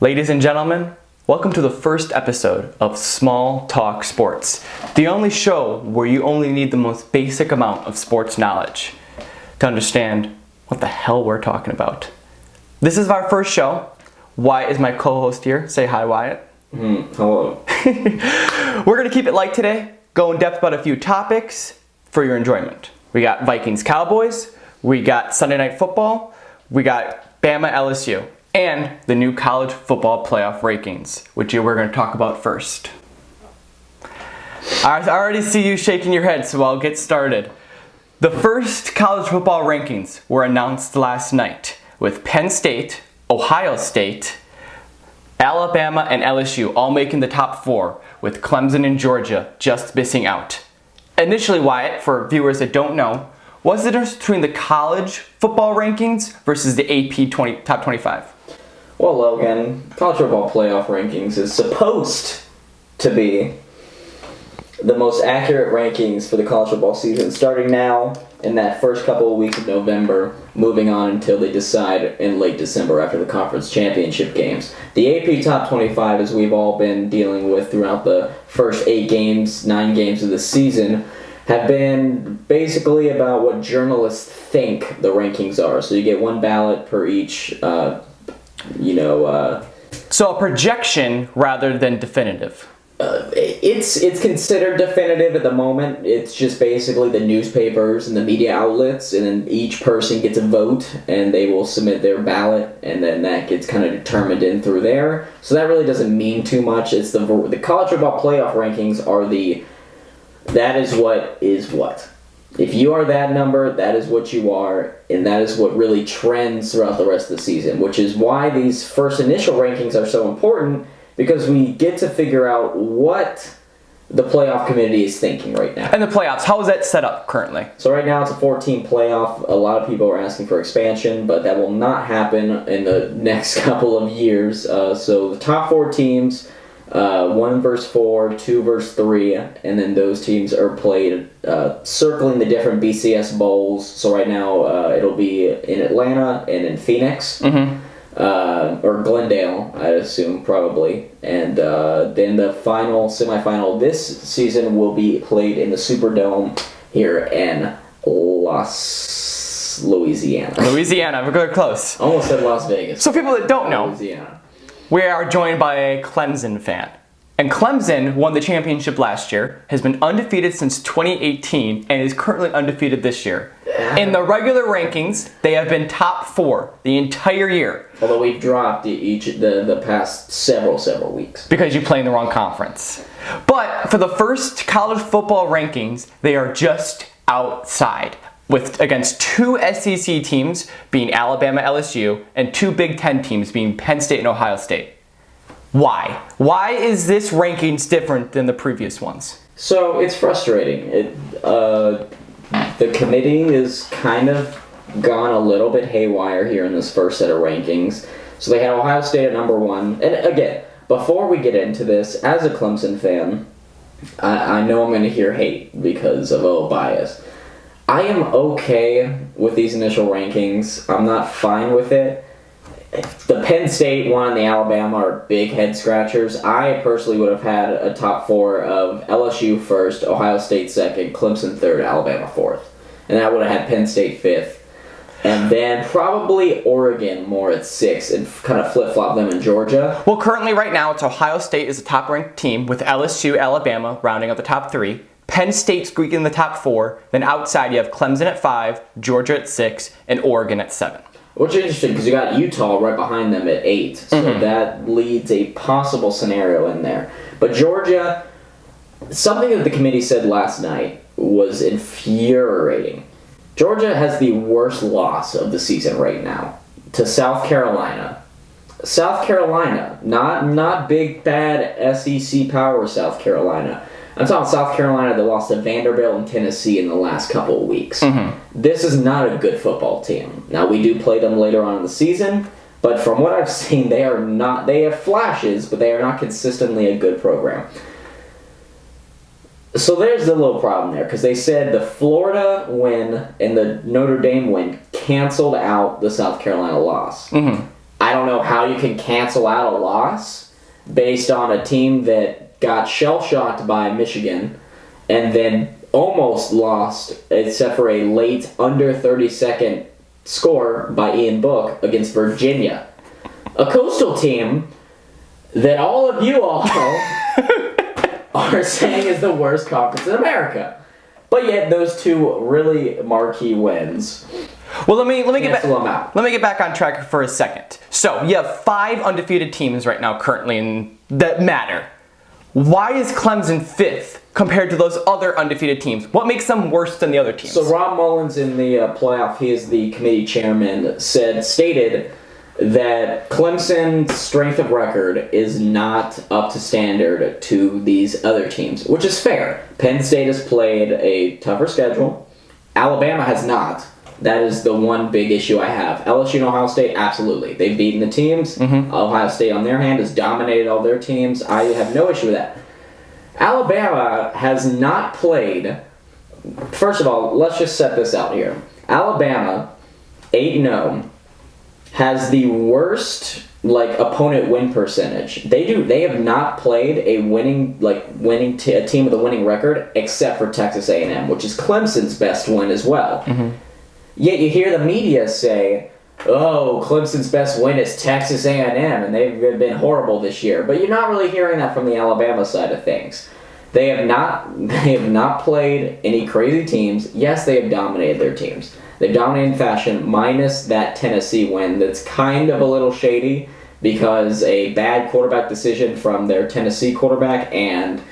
Ladies and gentlemen, welcome to the first episode of Small Talk Sports, the only show where you only need the most basic amount of sports knowledge to understand what the hell we're talking about. This is our first show. Wyatt is my co-host here. Say hi, Wyatt. Hello. We're going to keep it light today, go in depth about a few topics for your enjoyment. We got Vikings-Cowboys, we got Sunday Night Football, we got Bama-LSU, and the new college football playoff rankings, which we're going to talk about first. I already see you shaking your head, so I'll get started. The first college football rankings were announced last night, with Penn State, Ohio State, Alabama, and LSU all making the top four, with Clemson and Georgia just missing out. Initially, Wyatt, for viewers that don't know, what's the difference between the college football rankings versus the AP top 25? Well, Logan, college football playoff rankings is supposed to be the most accurate rankings for the college football season, starting now in that first couple of weeks of November, moving on until they decide in late December after the conference championship games. The AP top 25, as we've all been dealing with throughout the first 9 games of the season, have been basically about what journalists think the rankings are. So you get one ballot per each, So a projection rather than definitive. It's considered definitive at the moment. It's just basically the newspapers and the media outlets, and then each person gets a vote, and they will submit their ballot, and then that gets kind of determined in through there. So that really doesn't mean too much. It's the college football playoff rankings are that is what is what. If you are that number, that is what you are, and that is what really trends throughout the rest of the season, which is why these first initial rankings are so important, because we get to figure out what the playoff committee is thinking right now. And the playoffs, how is that set up currently? So right now it's a 14 playoff. A lot of people are asking for expansion, but that will not happen in the next couple of years. So the top 4 teams, 1 versus 4, 2 versus 3, and then those teams are played circling the different BCS bowls. So right now it'll be in Atlanta and in Phoenix. Mm-hmm. Or Glendale, I'd assume, probably. And then the semifinal this season will be played in the Superdome here in Louisiana. Louisiana, we're close. Almost said Las Vegas. So people that don't know, Louisiana. we are joined by a Clemson fan. And Clemson won the championship last year, has been undefeated since 2018, and is currently undefeated this year. In the regular rankings, they have been top 4 the entire year. Although we've dropped the past several weeks. Because you play in the wrong conference. But for the first college football rankings, they are just outside, against 2 SEC teams being Alabama, LSU, and 2 Big Ten teams being Penn State and Ohio State. Why? Why is this rankings different than the previous ones? So it's frustrating. The committee is kind of gone a little bit haywire here in this first set of rankings. So they had Ohio State at number 1. And again, before we get into this, as a Clemson fan, I know I'm going to hear hate because of bias. I am okay with these initial rankings. I'm not fine with it. The Penn State one and the Alabama are big head scratchers. I personally would have had a top 4 of LSU first, Ohio State second, Clemson third, Alabama fourth. And I would have had Penn State 5th. And then probably Oregon more at 6th and kind of flip-flop them in Georgia. Well, currently right now, it's Ohio State is the top-ranked team with LSU, Alabama rounding out the top 3. Penn State's squeaking in the top 4. Then outside you have Clemson at 5, Georgia at 6, and Oregon at 7. Which is interesting because you got Utah right behind them at 8. So that leads a possible scenario in there. But Georgia, something that the committee said last night was infuriating. Georgia has the worst loss of the season right now to South Carolina. South Carolina, not big bad SEC power South Carolina. I'm talking South Carolina that lost to Vanderbilt and Tennessee in the last couple of weeks. This is not a good football team. Now, we do play them later on in the season, but from what I've seen, they have flashes, but they are not consistently a good program. So there's the little problem there, because they said the Florida win and the Notre Dame win canceled out the South Carolina loss. Mm-hmm. I I don't know how you can cancel out a loss based on a team that got shell-shocked by Michigan and then almost lost, except for a late under 30-second score by Ian Book against Virginia. A Coastal team that all of you all are saying is the worst conference in America. But yet those two really marquee wins. Well, let me get back. Cancel them out. Let me get back on track for a second. So you have 5 undefeated teams right now currently that matter. Why is Clemson 5th compared to those other undefeated teams? What makes them worse than the other teams? So Rob Mullins in the playoff, he is the committee chairman, stated that Clemson's strength of record is not up to standard to these other teams, which is fair. Penn State has played a tougher schedule. Alabama has not. That is the one big issue I have. LSU and Ohio State, absolutely. They've beaten the teams. Ohio State, on their hand, has dominated all their teams. I have no issue with that. Alabama has not played... First of all, let's just set this out here. Alabama, 8-0, has the worst opponent win percentage. They have not played a a team with a winning record except for Texas A&M, which is Clemson's best win as well. Yet you hear the media say, "Oh, Clemson's best win is Texas A&M, and they've been horrible this year." But you're not really hearing that from the Alabama side of things. They have not played any crazy teams. Yes, they have dominated their teams. They've dominated in fashion, minus that Tennessee win that's kind of a little shady because a bad quarterback decision from their Tennessee quarterback, and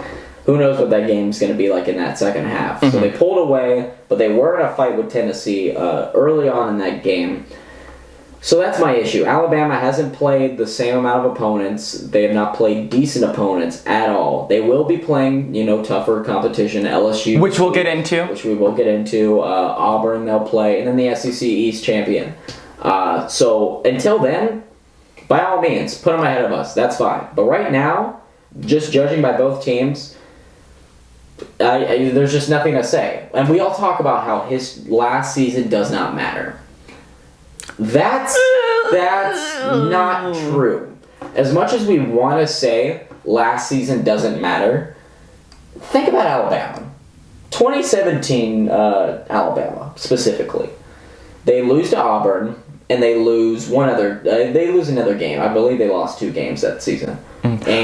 who knows what that game's going to be like in that second half. So they pulled away, but they were in a fight with Tennessee early on in that game. So that's my issue. Alabama hasn't played the same amount of opponents. They have not played decent opponents at all. They will be playing, tougher competition. LSU, which we'll get into. Which we will get into. Auburn they'll play, and then the SEC East champion. So until then, by all means, put them ahead of us. That's fine. But right now, just judging by both teams, there's just nothing to say. And we all talk about how his last season does not matter. That's not true. As much as we want to say last season doesn't matter, think about Alabama. 2017 Alabama, specifically. They lose to Auburn, and they lose another game. I believe they lost 2 games that season.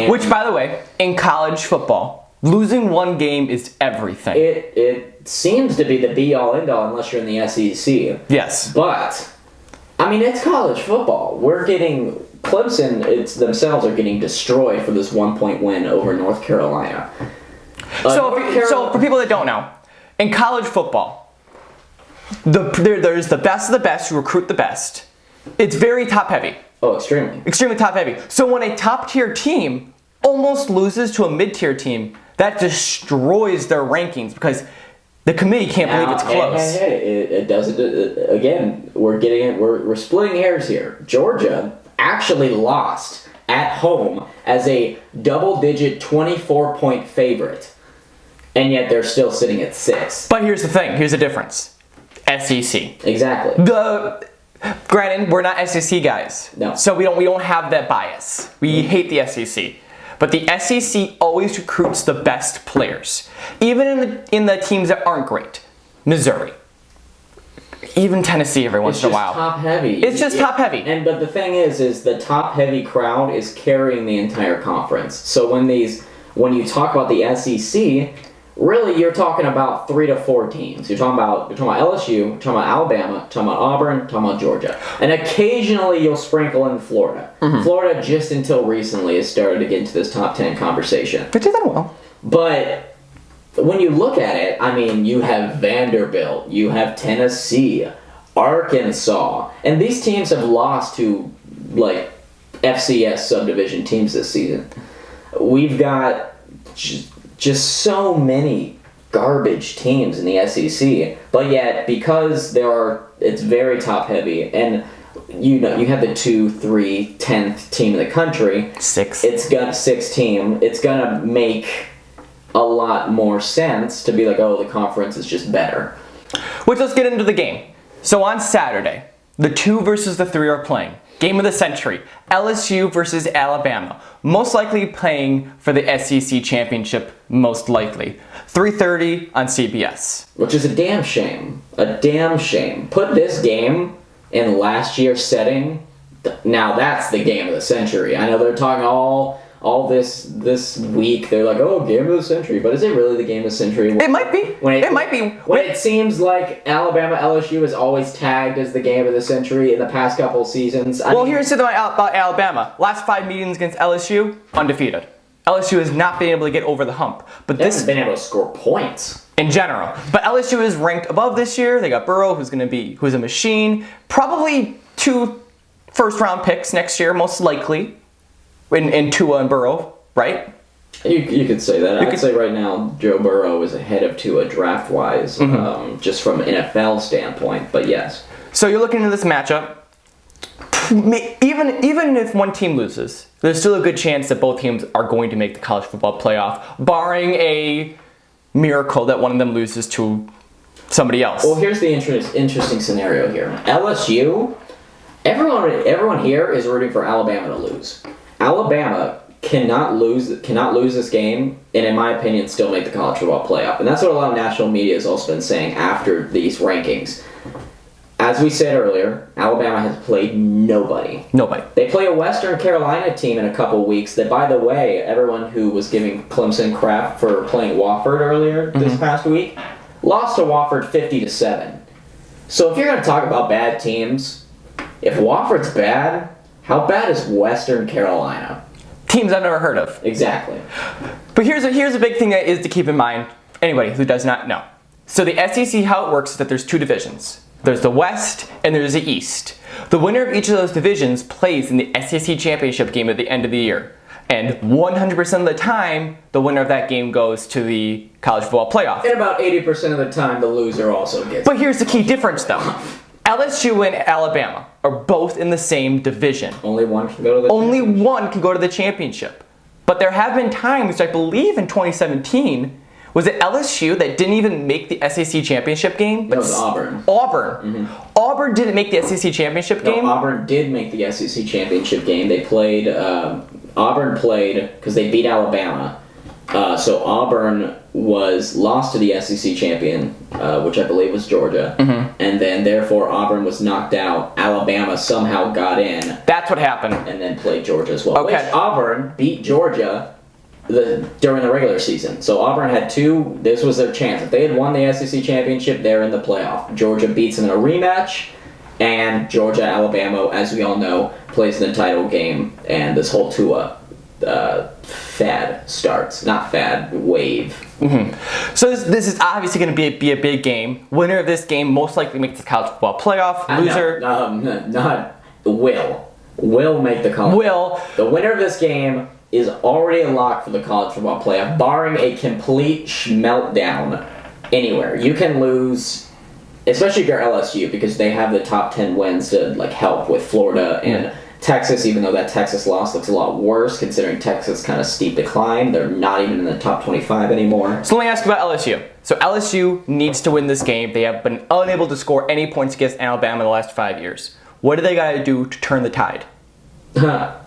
Which, by the way, in college football, losing 1 game is everything. It seems to be the be-all, end-all unless you're in the SEC. Yes. But it's college football. Clemson themselves are getting destroyed for this 1-point win over North Carolina. So for people that don't know, in college football, there's the best of the best who recruit the best. It's very top-heavy. Oh, extremely. Extremely top-heavy. So when a top-tier team almost loses to a mid-tier team, that destroys their rankings because the committee can't believe it's close. It doesn't. Again, we're splitting hairs here. Georgia actually lost at home as a double-digit 24-point favorite, and yet they're still sitting at 6. But here's the thing. Here's the difference. SEC. Exactly. Granted, we're not SEC guys. No. So we don't have that bias. We hate the SEC. But the SEC always recruits the best players. Even in the teams that aren't great. Missouri. Even Tennessee every once in a while. It's just top-heavy. It's just top-heavy. But the thing is the top-heavy crowd is carrying the entire conference. So when you talk about the SEC, really you're talking about 3 to 4 teams. You're talking about LSU, you're talking about Alabama, you're talking about Auburn, you're talking about Georgia. And occasionally you'll sprinkle in Florida. Florida, just until recently, has started to get into this top 10 conversation. They did that well. But when you look at it, you have Vanderbilt, you have Tennessee, Arkansas, and these teams have lost to FCS subdivision teams this season. We've got just so many garbage teams in the SEC, but yet because it's very top heavy, and you have the 2, 3, 10th team in the country. 6. It's got 6 team. It's gonna make a lot more sense to be like, oh, the conference is just better. Which, let's get into the game. So on Saturday, the 2 versus the 3 are playing. game of the century. LSU versus Alabama. Most likely playing for the SEC championship, most likely. 3:30 on CBS. Which is a damn shame. A damn shame. Put this game in last year's setting. Now that's the game of the century. I know they're talking all this week. They're like, oh, game of the century. But is it really the game of the century? It might be. It might be. When it seems like Alabama LSU is always tagged as the game of the century in the past couple seasons. Here's the thing about Alabama. Last 5 meetings against LSU, undefeated. LSU has not been able to get over the hump. But they haven't been able to score points. In general. But LSU is ranked above this year. They got Burrow, who's a machine. Probably 2 first-round picks next year, most likely. In Tua and Burrow, right? You could say that. I'd say right now Joe Burrow is ahead of Tua draft-wise, just from an NFL standpoint, but yes. So you're looking at this matchup. Even if one team loses, there's still a good chance that both teams are going to make the college football playoff, barring a miracle that one of them loses to somebody else. Well, here's the interesting scenario here. LSU, everyone here is rooting for Alabama to lose. Alabama cannot lose this game, and in my opinion, still make the college football playoff. And that's what a lot of national media has also been saying after these rankings. As we said earlier, Alabama has played nobody. They play a Western Carolina team in a couple weeks that, by the way, everyone who was giving Clemson crap for playing Wofford earlier this past week, lost to Wofford 50-7. So if you're going to talk about bad teams, if Wofford's bad, how bad is Western Carolina? Teams I've never heard of. Exactly. But here's a big thing that is to keep in mind, anybody who does not know. So the SEC, how it works is that there's 2 divisions. There's the West and there's the East. The winner of each of those divisions plays in the SEC championship game at the end of the year. And 100% of the time, the winner of that game goes to the college football playoff. And about 80% of the time, the loser also gets. But here's the key difference, though. LSU and Alabama are both in the same division. Only one can go to the championship. Only one can go to the championship. But there have been times, I believe in 2017, was it LSU that didn't even make the SEC championship game? But it was Auburn. Auburn didn't make the SEC championship game? Auburn did make the SEC championship game. They played, Auburn played, because they beat Alabama. So Auburn lost to the SEC champion, which I believe was Georgia, and then therefore Auburn was knocked out. Alabama somehow got in. That's what happened. And then played Georgia as well. Okay. Which Auburn beat Georgia during the regular season. So Auburn had 2. This was their chance. If they had won the SEC championship, they're in the playoff. Georgia beats them in a rematch, and Georgia, Alabama, as we all know, plays in the title game, and this whole Tua fad starts. Not fad, wave. So this is obviously going to be a big game. Winner of this game most likely makes the college football playoff. Loser... not will make the college. The winner of this game is already a lock for the college football playoff, barring a complete meltdown anywhere. You can lose, especially if you're LSU, because they have the top 10 wins to help with Florida and Texas, even though that Texas loss looks a lot worse, considering Texas kind of steep decline. They're not even in the top 25 anymore. So let me ask you about LSU. So LSU needs to win this game. They have been unable to score any points against Alabama in the last 5 years. What do they got to do to turn the tide? Turn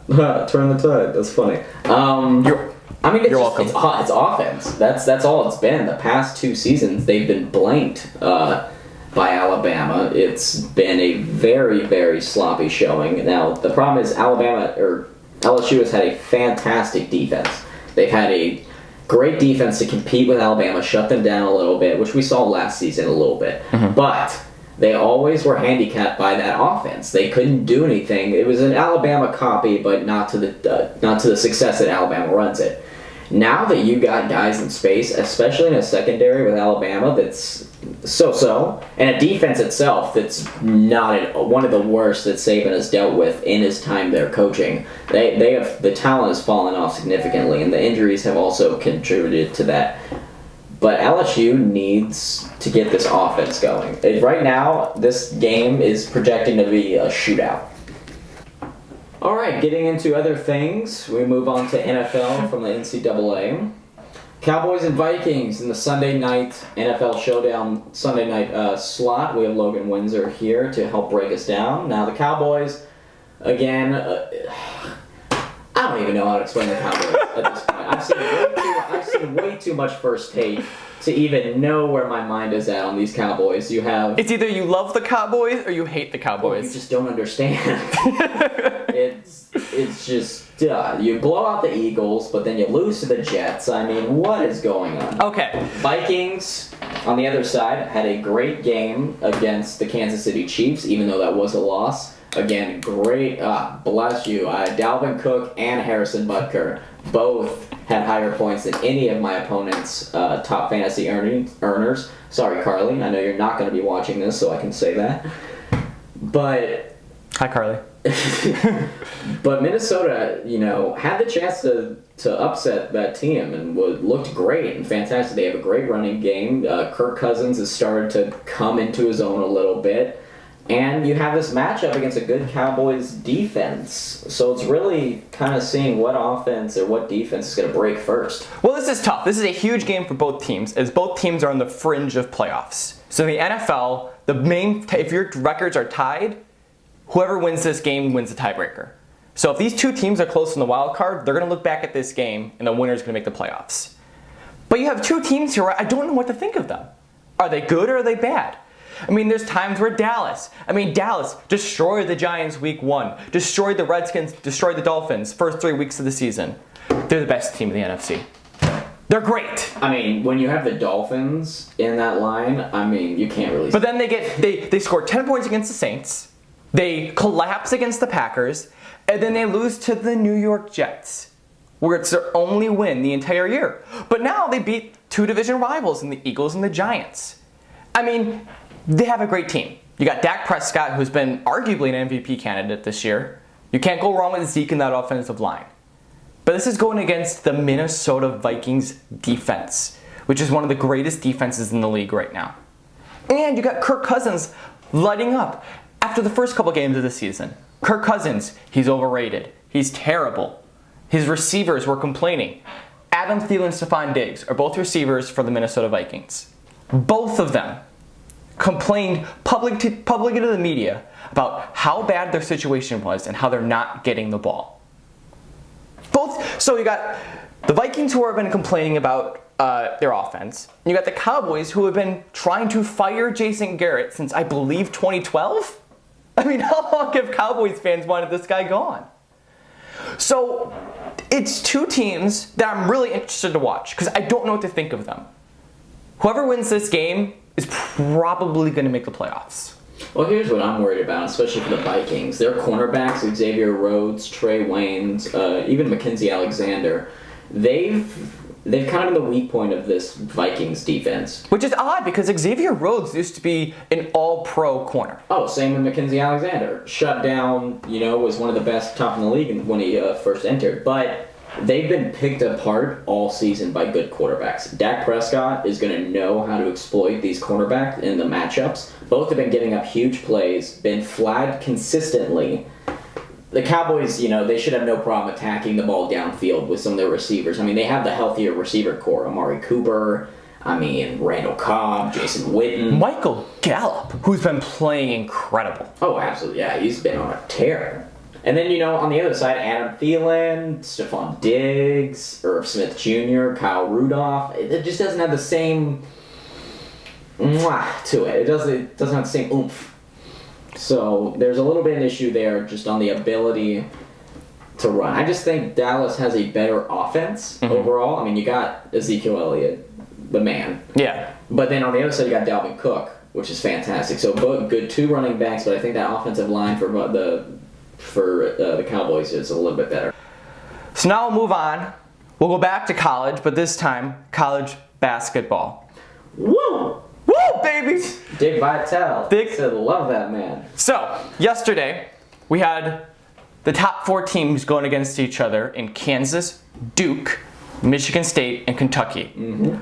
the tide. That's funny. You're welcome. It's offense. That's all it's been. The past 2 seasons, they've been blanked by Alabama. It's been a very, very sloppy showing. Now, the problem is LSU has had a fantastic defense. They've had a great defense to compete with Alabama, shut them down a little bit, which we saw last season a little bit. But they always were handicapped by that offense. They couldn't do anything. It was an Alabama copy, but not to the success that Alabama runs it. Now that you got guys in space, especially in a secondary with Alabama that's so-so, and a defense itself that's not one of the worst that Saban has dealt with in his time there coaching, the talent has fallen off significantly, and the injuries have also contributed to that. But LSU needs to get this offense going. Right now, this game is projecting to be a shootout. All right, getting into other things, we move on to NFL from the NCAA. Cowboys and Vikings in the Sunday night NFL Showdown Sunday night slot. We have Logan Windsor here to help break us down. Now, the Cowboys Again, I don't even know how to explain the Cowboys at this point. I've seen way too much First Take to even know where my mind is at on these Cowboys. It's either you love the Cowboys or you hate the Cowboys. You just don't understand. it's just you blow out the Eagles, but then you lose to the Jets. I mean, what is going on? Okay. Vikings, on the other side, had a great game against the Kansas City Chiefs, even though that was a loss. Again, great, bless you, Dalvin Cook and Harrison Butker both had higher points than any of my opponent's top fantasy earners. Sorry, Carly, I know you're not going to be watching this, so I can say that. But... Hi, Carly. But Minnesota, had the chance to upset that team and looked great and fantastic. They have a great running game. Kirk Cousins has started to come into his own a little bit. And you have this matchup against a good Cowboys defense. So it's really kind of seeing what offense or what defense is going to break first. Well, this is tough. This is a huge game for both teams, as both teams are on the fringe of playoffs. So in the NFL, if your records are tied, whoever wins this game wins the tiebreaker. So if these two teams are close in the wild card, they're going to look back at this game, and the winner is going to make the playoffs. But you have two teams here where I don't know what to think of them. Are they good or are they bad? I mean, there's times where Dallas destroyed the Giants week 1, destroyed the Redskins, destroyed the Dolphins first 3 weeks of the season. They're the best team in the NFC. They're great. I mean, when you have the Dolphins in that line, I mean, you can't really... But then they score 10 points against the Saints, they collapse against the Packers, and then they lose to the New York Jets, where it's their only win the entire year. But now they beat two division rivals in the Eagles and the Giants. I mean... They have a great team. You got Dak Prescott, who's been arguably an MVP candidate this year. You can't go wrong with Zeke in that offensive line. But this is going against the Minnesota Vikings defense, which is one of the greatest defenses in the league right now. And you got Kirk Cousins lighting up after the first couple games of the season. Kirk Cousins, he's overrated. He's terrible. His receivers were complaining. Adam Thielen and Stephon Diggs are both receivers for the Minnesota Vikings. Both of them complained publicly to the media about how bad their situation was and how they're not getting the ball. So you got the Vikings who have been complaining about their offense. And you got the Cowboys who have been trying to fire Jason Garrett since, I believe, 2012? I mean, how long have Cowboys fans wanted this guy gone? So it's two teams that I'm really interested to watch because I don't know what to think of them. Whoever wins this game is probably going to make the playoffs. Well, here's what I'm worried about, especially for the Vikings. Their cornerbacks, Xavier Rhodes, Trey Waynes, even Mackenzie Alexander, they've kind of been the weak point of this Vikings defense. Which is odd because Xavier Rhodes used to be an all-pro corner. Oh, same with Mackenzie Alexander. Shut down, was one of the best top in the league when he first entered. But they've been picked apart all season by good quarterbacks. Dak Prescott is going to know how to exploit these cornerbacks in the matchups. Both have been giving up huge plays, been flagged consistently. The Cowboys, they should have no problem attacking the ball downfield with some of their receivers. I mean, they have the healthier receiver core. Amari Cooper, Randall Cobb, Jason Witten. Michael Gallup, who's been playing incredible. Oh, absolutely. Yeah, he's been on a tear. And then, on the other side, Adam Thielen, Stephon Diggs, Irv Smith Jr., Kyle Rudolph. It just doesn't have the same mwah to it. It doesn't have the same oomph. So there's a little bit of an issue there just on the ability to run. I just think Dallas has a better offense overall. I mean, you got Ezekiel Elliott, the man. Yeah. But then on the other side, you got Dalvin Cook, which is fantastic. So both good two running backs, but I think that offensive line for the Cowboys is a little bit better. So now we'll move on. We'll go back to college, but this time, college basketball. Woo! Woo, baby! Dick Vitale. Said love that man. So, yesterday, we had the top 4 teams going against each other in Kansas, Duke, Michigan State, and Kentucky. Mm-hmm.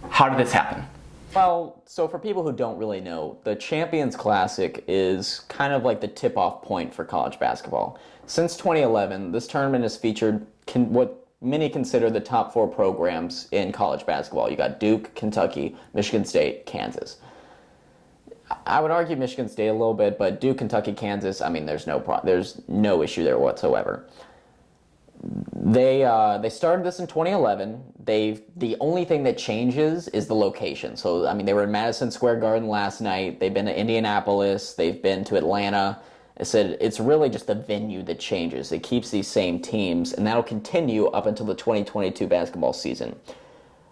How did this happen? Well, so for people who don't really know, the Champions Classic is kind of like the tip-off point for college basketball. Since 2011, this tournament has featured what many consider the top 4 programs in college basketball. You got Duke, Kentucky, Michigan State, Kansas. I would argue Michigan State a little bit, but Duke, Kentucky, Kansas, I mean, there's no issue there whatsoever. They started this in 2011. The only thing that changes is the location. So I mean, they were in Madison Square Garden last night. They've been to Indianapolis. They've been to Atlanta. I said it's really just the venue that changes. It keeps these same teams, and that'll continue up until the 2022 basketball season.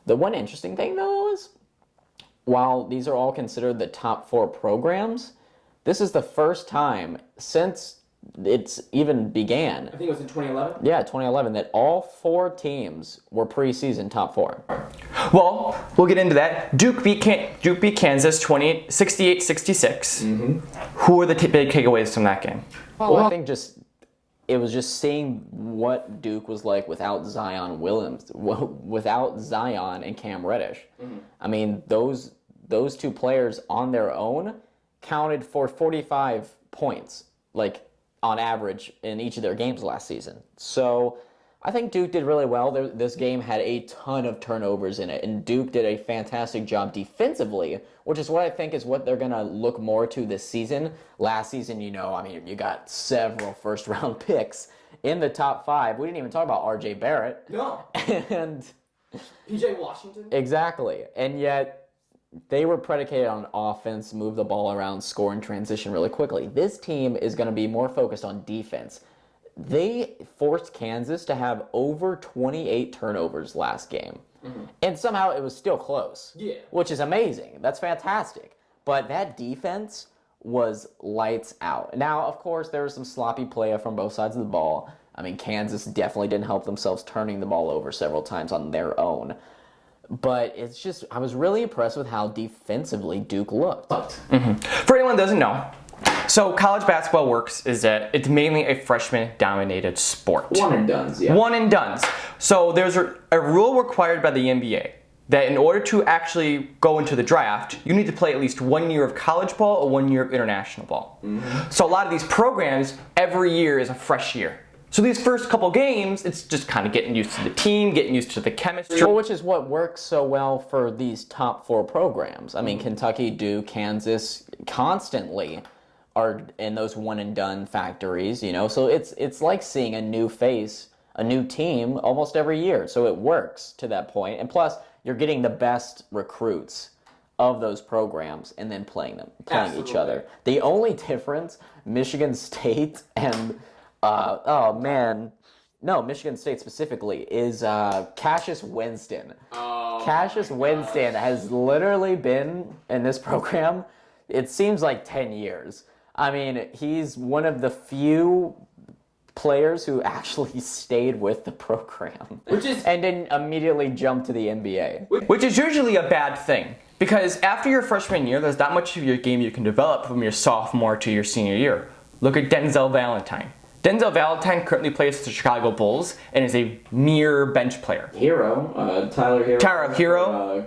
The one interesting thing though is, while these are all considered the top 4 programs, this is the first time since it's even began. I think it was in 2011. Yeah, 2011, that all 4 teams were preseason top 4. Well, we'll get into that. Duke beat Kansas 68-66. Who were the big takeaways from that game? Well, I think it was just seeing what Duke was like without Zion and Cam Reddish. I mean, those 2 players on their own counted for 45 points, like, on average in each of their games last season. So I think Duke did really well. This game had a ton of turnovers in it, and Duke did a fantastic job defensively, which is what I think is what they're going to look more to this season. Last season, you got several first-round picks in the top 5. We didn't even talk about R.J. Barrett. No. And P.J. Washington. Exactly. And yet they were predicated on offense, move the ball around, score, and transition really quickly. This team is going to be more focused on defense. They forced Kansas to have over 28 turnovers last game. And somehow it was still close. Yeah. Which is amazing. That's fantastic. But that defense was lights out. Now, of course, there was some sloppy play from both sides of the ball. I mean, Kansas definitely didn't help themselves turning the ball over several times on their own. But it's just, I was really impressed with how defensively Duke looked. For anyone that doesn't know, so college basketball works is that it's mainly a freshman-dominated sport. One and dones, yeah. One and dones. So there's a rule required by the NBA that in order to actually go into the draft, you need to play at least 1 year of college ball or 1 year of international ball. So a lot of these programs, every year is a fresh year. So these first couple games, it's just kind of getting used to the team, getting used to the chemistry. Well, which is what works so well for these top 4 programs. I mean, Kentucky, Duke, Kansas constantly are in those one and done factories, So it's like seeing a new face, a new team almost every year. So it works to that point. And plus, you're getting the best recruits of those programs and then playing each other. The only difference, Michigan State and Michigan State specifically is Cassius Winston. Cassius Winston has literally been in this program, it seems like 10 years. I mean, he's one of the few players who actually stayed with the program and didn't immediately jump to the NBA. Which is usually a bad thing, because after your freshman year, there's not much of your game you can develop from your sophomore to your senior year. Look at Denzel Valentine. Denzel Valentine currently plays for the Chicago Bulls and is a mere bench player. Tyler Hero. Tyler Hero.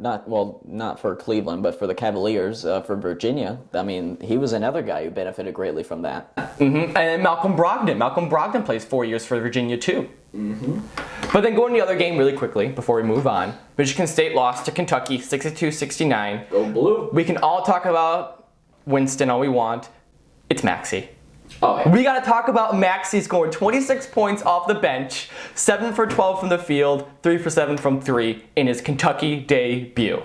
Not for Cleveland, but for the Cavaliers, for Virginia. I mean, he was another guy who benefited greatly from that. And then Malcolm Brogdon. Malcolm Brogdon plays 4 years for Virginia too. But then going to the other game really quickly before we move on. Michigan State lost to Kentucky 62-69. Go blue. We can all talk about Winston all we want. It's Maxey. Oh, yeah. We got to talk about Maxey scoring 26 points off the bench, 7 for 12 from the field, 3 for 7 from 3 in his Kentucky debut.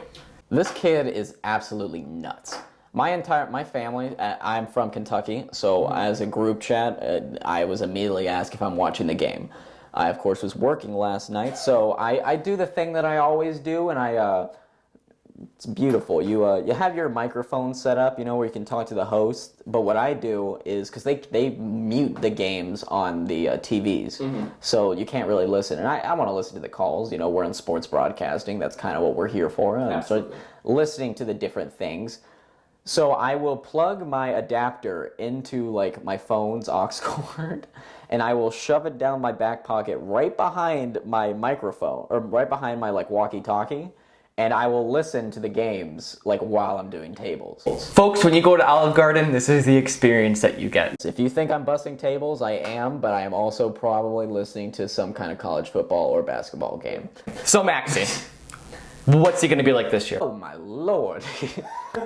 This kid is absolutely nuts. My family, I'm from Kentucky, so as a group chat, I was immediately asked if I'm watching the game. I, of course, was working last night, so I do the thing that I always do, and it's beautiful. You have your microphone set up, where you can talk to the host. But what I do is, because they mute the games on the TVs, so you can't really listen. And I want to listen to the calls. We're in sports broadcasting. That's kind of what we're here for. So listening to the different things. So I will plug my adapter into my phone's aux cord, and I will shove it down my back pocket right behind my microphone, or right behind my walkie-talkie. And I will listen to the games while I'm doing tables. Folks, when you go to Olive Garden, this is the experience that you get. If you think I'm busting tables, I am, but I am also probably listening to some kind of college football or basketball game. So Maxey, What's he going to be like this year? Oh my lord.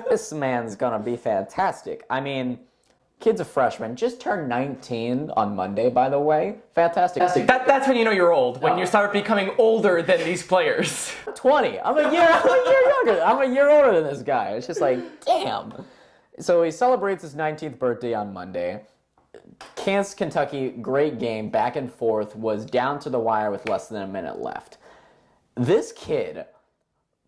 This man's gonna be fantastic. I mean, kid's a freshman. Just turned 19 on Monday, by the way. Fantastic. That's when you know you're old, when you start becoming older than these players. 20. I'm a year younger. I'm a year older than this guy. It's just like, damn. So he celebrates his 19th birthday on Monday. Kansas, Kentucky, great game, back and forth, was down to the wire with less than a minute left. This kid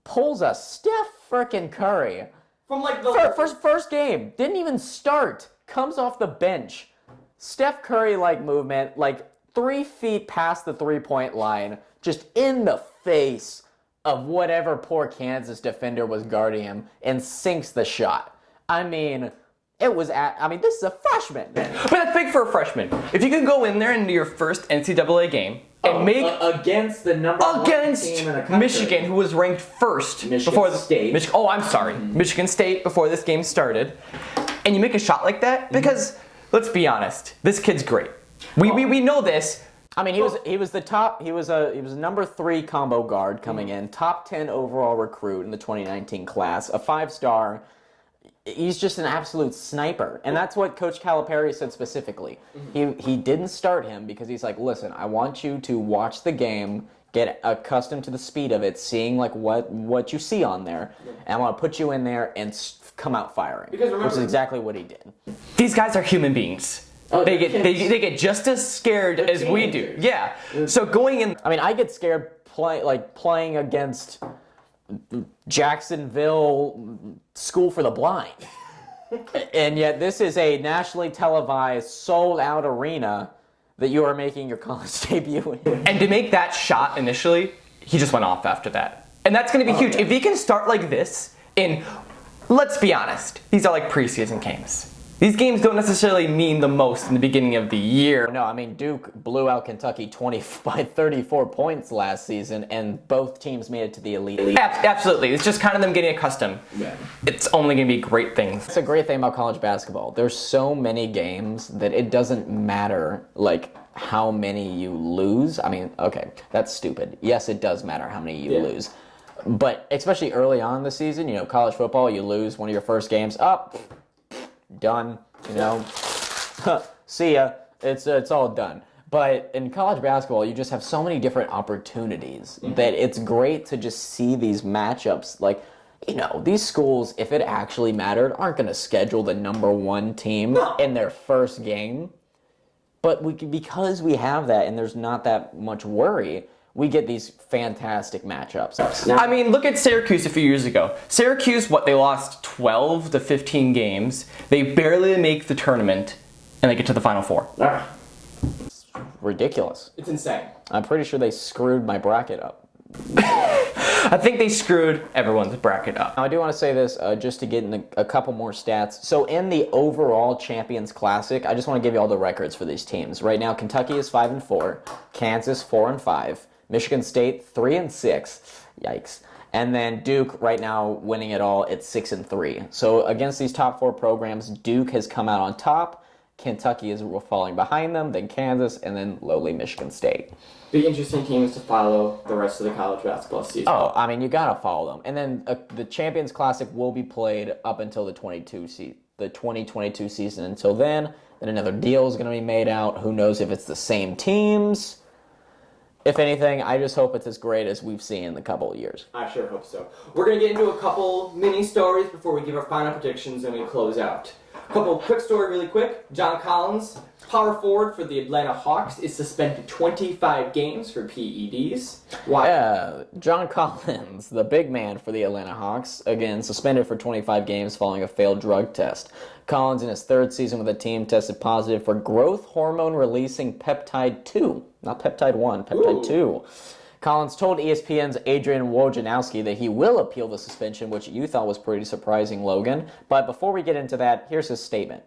pulls a Steph frickin' Curry. From like the First game, didn't even start, comes off the bench. Steph Curry-like movement, like 3 feet past the three-point line, just in the face of whatever poor Kansas defender was guarding him, and sinks the shot. I mean, this is a freshman. But that's big for a freshman. If you can go in there and do your first NCAA game and make against the number one team in the country. Michigan, who was ranked first Michigan State. Michigan State before this game started, and you make a shot like that, because let's be honest, this kid's great. We know this. I mean, he was a number 3 combo guard coming in, top 10 overall recruit in the 2019 class, a 5-star. He's just an absolute sniper. And that's what Coach Calipari said specifically. He didn't start him because he's like, listen, I want you to watch the game, get accustomed to the speed of it, seeing like what you see on there, and I want to put you in there and come out firing. Which is exactly what he did. These guys are human beings. They get just as scared as we do. Yeah. So going in, I mean, I get scared playing against Jacksonville School for the Blind. And yet this is a nationally televised, sold-out arena that you are making your college debut in. And to make that shot initially, he just went off after that. And that's going to be huge. Yeah. If he can start like this let's be honest, these are like preseason games. These games don't necessarily mean the most in the beginning of the year. No, I mean, Duke blew out Kentucky by 34 points last season, and both teams made it to the Elite. Absolutely. It's just kind of them getting accustomed. Yeah. It's only going to be great things. It's a great thing about college basketball. There's so many games that it doesn't matter, like, how many you lose. I mean, okay, that's stupid. Yes, it does matter how many you lose. But especially early on in the season, college football, you lose one of your first games, done, see ya, it's all done. But in college basketball, you just have so many different opportunities that it's great to just see these matchups. Like, these schools, if it actually mattered, aren't going to schedule the number 1 team in their first game. But because we have that and there's not that much worry, we get these fantastic matchups. I mean, look at Syracuse a few years ago. Syracuse, they lost 12 to 15 games. They barely make the tournament, and they get to the Final Four. It's ridiculous. It's insane. I'm pretty sure they screwed my bracket up. I think they screwed everyone's bracket up. Now, I do want to say this, just to get in a couple more stats. So in the overall Champions Classic, I just want to give you all the records for these teams. Right now, Kentucky is 5-4, Kansas 4-5, Michigan State 3-6, yikes, and then Duke right now winning it all at 6-3. So against these top 4 programs, Duke has come out on top. Kentucky is falling behind them, then Kansas, and then lowly Michigan State. Be interesting teams to follow the rest of the college basketball season. Oh, I mean, you gotta follow them. And then the Champions Classic will be played up until the 2022 season. Until then another deal is going to be made out. Who knows if it's the same teams? If anything, I just hope it's as great as we've seen in the couple of years. I sure hope so. We're going to get into a couple mini stories before we give our final predictions and we close out. A couple quick story really quick. John Collins, power forward for the Atlanta Hawks, is suspended 25 games for PEDs. Why? Yeah, John Collins, the big man for the Atlanta Hawks, again, suspended for 25 games following a failed drug test. Collins, in his 3rd season with the team, tested positive for growth hormone-releasing peptide 2. Not peptide 1, peptide 2. Collins told ESPN's Adrian Wojnarowski that he will appeal the suspension, which you thought was pretty surprising, Logan. But before we get into that, here's his statement.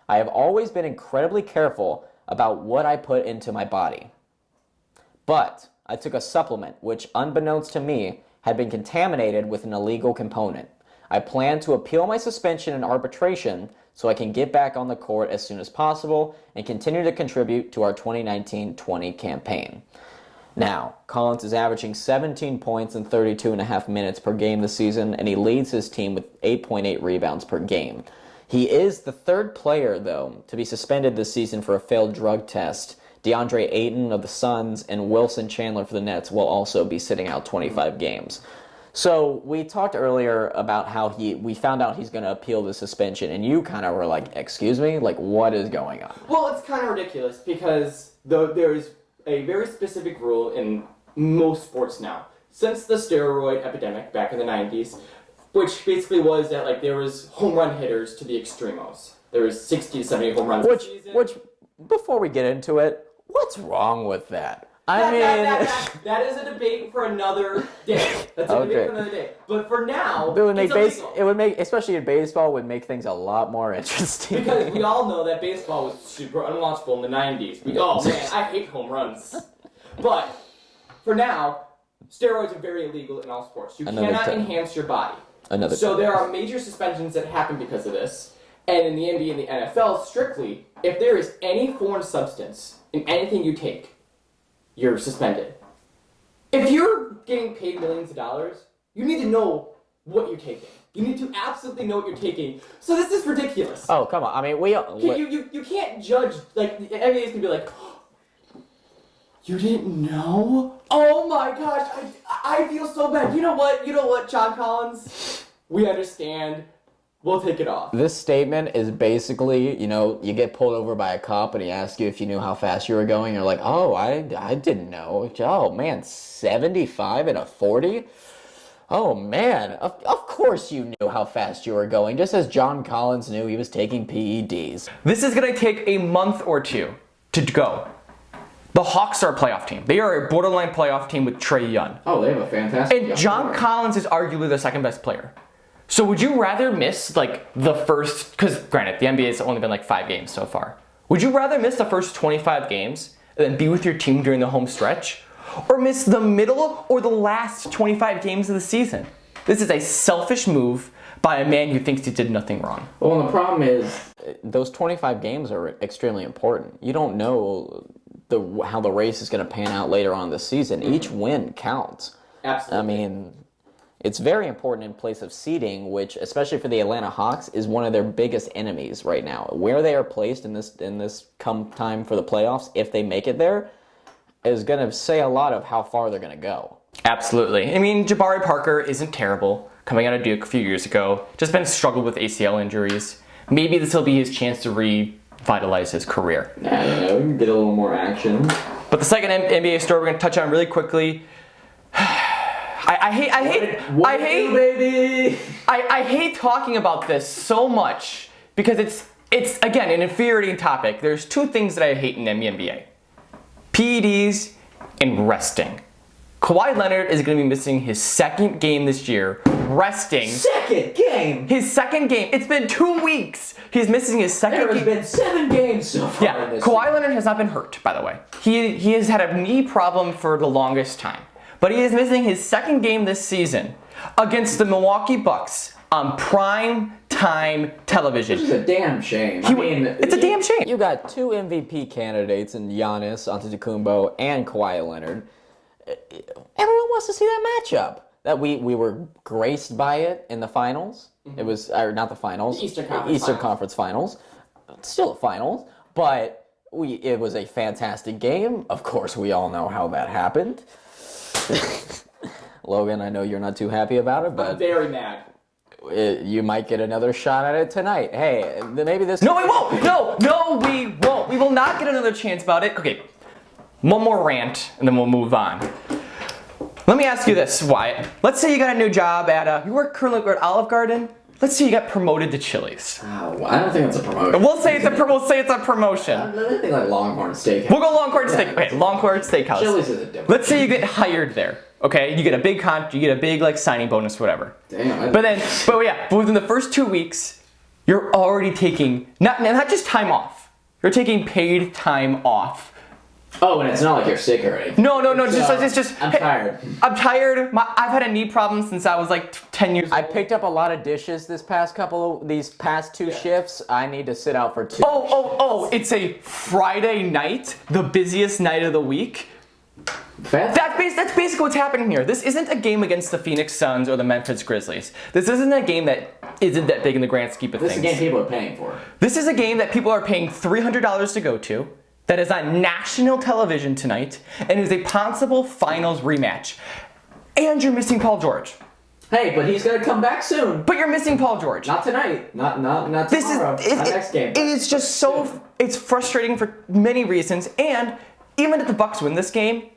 I have always been incredibly careful about what I put into my body. But I took a supplement which, unbeknownst to me, had been contaminated with an illegal component. I plan to appeal my suspension in arbitration so I can get back on the court as soon as possible and continue to contribute to our 2019-20 campaign. Now, Collins is averaging 17 points in 32.5 minutes per game this season, and he leads his team with 8.8 rebounds per game. He is the third player, though, to be suspended this season for a failed drug test. DeAndre Ayton of the Suns and Wilson Chandler for the Nets will also be sitting out 25 games. So we talked earlier about how we found out he's going to appeal the suspension, and you kind of were like, excuse me? Like, what is going on? Well, it's kind of ridiculous because there's a very specific rule in most sports now. Since the steroid epidemic back in the 90s, which basically was that like there was home run hitters to the extremos. There was 60 to 70 home runs a season. Which, before we get into it, what's wrong with that? That is a debate for another day. That's a debate for another day. But for now, it would make, especially in baseball, would make things a lot more interesting. Because we all know that baseball was super unwatchable in the 90s. Oh man, I hate home runs. But for now, steroids are very illegal in all sports. You cannot enhance your body. So there are major suspensions that happen because of this. And in the NBA and the NFL, strictly, if there is any foreign substance in anything you take, you're suspended. If you're getting paid millions of dollars, you need to know what you're taking. You need to absolutely know what you're taking. So this is ridiculous. Oh, come on. I mean, you can't judge, like, the NBA is going to be like, oh, you didn't know? Oh my gosh, I feel so bad. You know what, John Collins? We understand. We'll take it off. This statement is basically, you get pulled over by a cop and he asks you if you knew how fast you were going. You're like, oh, I didn't know. Oh, man, 75 and a 40? Oh, man, of course you knew how fast you were going, just as John Collins knew he was taking PEDs. This is going to take a month or two to go. The Hawks are a playoff team. They are a borderline playoff team with Trae Young. Oh, they have a fantastic And John Collins is arguably the second best player. So would you rather miss, like, the first... Because, granted, the NBA has only been, like, 5 games so far. Would you rather miss the first 25 games and then be with your team during the home stretch? Or miss the middle or the last 25 games of the season? This is a selfish move by a man who thinks he did nothing wrong. Well, and the problem is... Those 25 games are extremely important. You don't know how the race is going to pan out later on this season. Each win counts. Absolutely. I mean... It's very important in place of seeding, which, especially for the Atlanta Hawks, is one of their biggest enemies right now. Where they are placed in this come time for the playoffs, if they make it there, is going to say a lot of how far they're going to go. Absolutely. I mean, Jabari Parker isn't terrible. Coming out of Duke a few years ago, just been struggled with ACL injuries. Maybe this will be his chance to revitalize his career. I don't know, get a little more action. But the second NBA story we're going to touch on really quickly. I hate talking about this so much because it's again an infuriating topic. There's two things that I hate in the NBA: PEDs and resting. Kawhi Leonard is going to be missing his second game this year, resting. Second game? His second game. It's been 2 weeks. He's missing his second game. There has been 7 games so far. Yeah, Kawhi Leonard has not been hurt, by the way. He has had a knee problem for the longest time. But he is missing his second game this season against the Milwaukee Bucks on prime time television. Which is a damn shame. It's a damn shame. You got 2 MVP candidates in Giannis Antetokounmpo and Kawhi Leonard. Everyone wants to see that matchup. That we were graced by it in the finals. Mm-hmm. It was not the finals. The Eastern Conference Finals. Still a finals, but it was a fantastic game. Of course, we all know how that happened. Logan, I know you're not too happy about it, but I'm very mad. You might get another shot at it tonight. Hey, maybe this... No, we won't! No, we won't. We will not get another chance about it. Okay, one more rant, and then we'll move on. Let me ask you this, Wyatt. Let's say you got a new job at, you work currently at Olive Garden. Let's say you got promoted to Chili's. Oh, I don't think that's a promotion. We'll say it's a promotion. I think like Longhorn Steakhouse. We'll go Longhorn Steak. Okay, Longhorn Steakhouse. Chili's is a different. Let's say you get hired there. Okay, you get a big like signing bonus, whatever. Damn. But within the first 2 weeks, you're already taking not just time off. You're taking paid time off. Oh, and it's not like you're sick or anything. No. It's just. I'm tired. I'm tired. I've had a knee problem since I was like 10 years old. I picked up a lot of dishes these past 2 shifts. I need to sit out for 2. Oh! It's a Friday night, the busiest night of the week. That's basically what's happening here. This isn't a game against the Phoenix Suns or the Memphis Grizzlies. This isn't a game that isn't that big in the grand scheme of things. This is a game people are paying for. This is a game that people are paying $300 to go to, that is on national television tonight, and is a possible finals rematch. And you're missing Paul George. Hey, but he's gonna come back soon. But you're missing Paul George. Not tonight. Not tomorrow. Not next game. It is just so it's frustrating for many reasons, and even if the Bucks win this game,